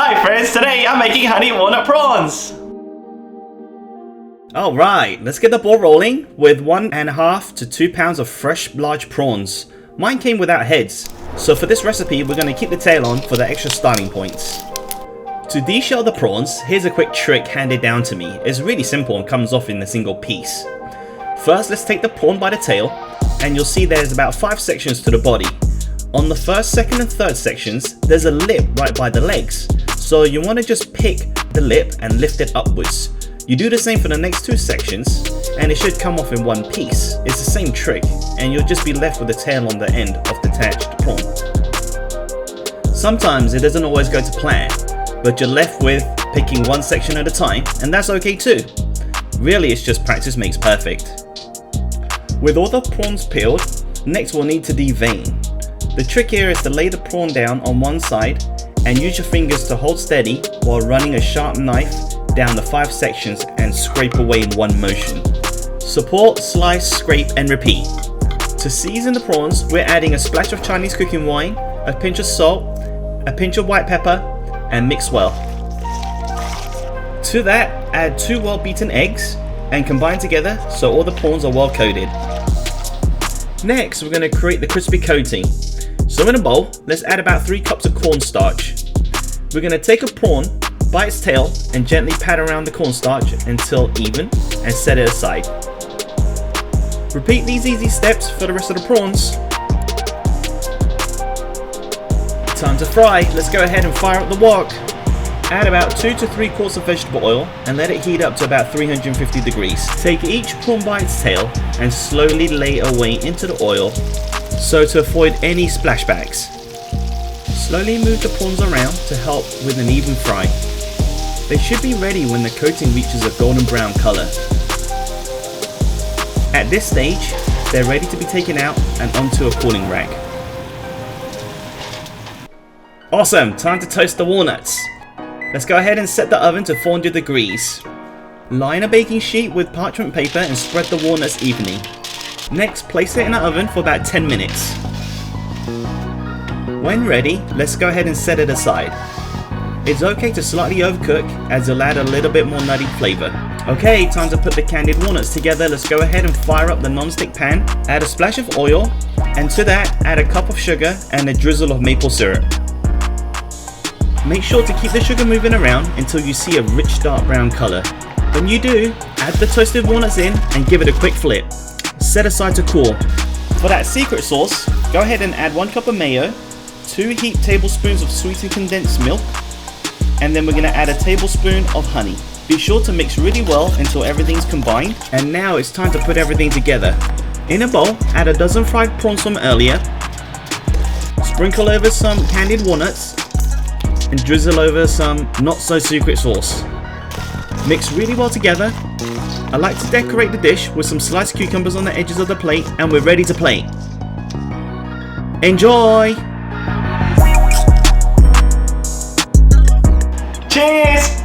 Hi friends, today I'm making honey walnut prawns. Alright, let's get the ball rolling with 1.5 to 2 pounds of fresh large prawns. Mine came without heads, so for this recipe we're going to keep the tail on for the extra starting points. To deshell the prawns, here's a quick trick handed down to me. It's really simple and comes off in a single piece. First, let's take the prawn by the tail, and you'll see there's about 5 sections to the body. On the first, second and third sections, there's a lip right by the legs. So you want to just pick the lip and lift it upwards. You do the same for the next 2 sections, and it should come off in one piece. It's the same trick, and you'll just be left with the tail on the end of the detached prawn. Sometimes it doesn't always go to plan, but you're left with picking one section at a time, and that's okay too. Really, it's just practice makes perfect. With all the prawns peeled, next we'll need to devein. The trick here is to lay the prawn down on one side and use your fingers to hold steady while running a sharp knife down the 5 sections and scrape away in one motion. Support, slice, scrape and repeat. To season the prawns, we're adding a splash of Chinese cooking wine, a pinch of salt, a pinch of white pepper and mix well. To that, add 2 well beaten eggs and combine together so all the prawns are well coated. Next, we're going to create the crispy coating. So in a bowl, let's add about 3 cups of cornstarch. We're going to take a prawn by its tail and gently pat around the cornstarch until even and set it aside. Repeat these easy steps for the rest of the prawns. Time to fry. Let's go ahead and fire up the wok. Add about 2 to 3 quarts of vegetable oil and let it heat up to about 350 degrees. Take each prawn by its tail and slowly lay away into the oil so to avoid any splashbacks. Slowly move the prawns around to help with an even fry. They should be ready when the coating reaches a golden brown color. At this stage, they're ready to be taken out and onto a cooling rack. Awesome, time to toast the walnuts. Let's go ahead and set the oven to 400 degrees. Line a baking sheet with parchment paper and spread the walnuts evenly. Next, place it in the oven for about 10 minutes. When ready, let's go ahead and set it aside. It's okay to slightly overcook as it'll add a little bit more nutty flavor. Okay, time to put the candied walnuts together. Let's go ahead and fire up the non-stick pan. Add a splash of oil, and to that, add a cup of sugar and a drizzle of maple syrup. Make sure to keep the sugar moving around until you see a rich dark brown color. When you do, add the toasted walnuts in and give it a quick flip. Set aside to cool. For that secret sauce, go ahead and add 1 cup of mayo, 2 heaped tablespoons of sweetened condensed milk, and then we're going to add a tablespoon of honey. Be sure to mix really well until everything's combined, and now it's time to put everything together. In a bowl, add a dozen fried prawns from earlier, sprinkle over some candied walnuts, and drizzle over some not so secret sauce. Mix really well together. I like to decorate the dish with some sliced cucumbers on the edges of the plate, and we're ready to plate. Enjoy! Cheers!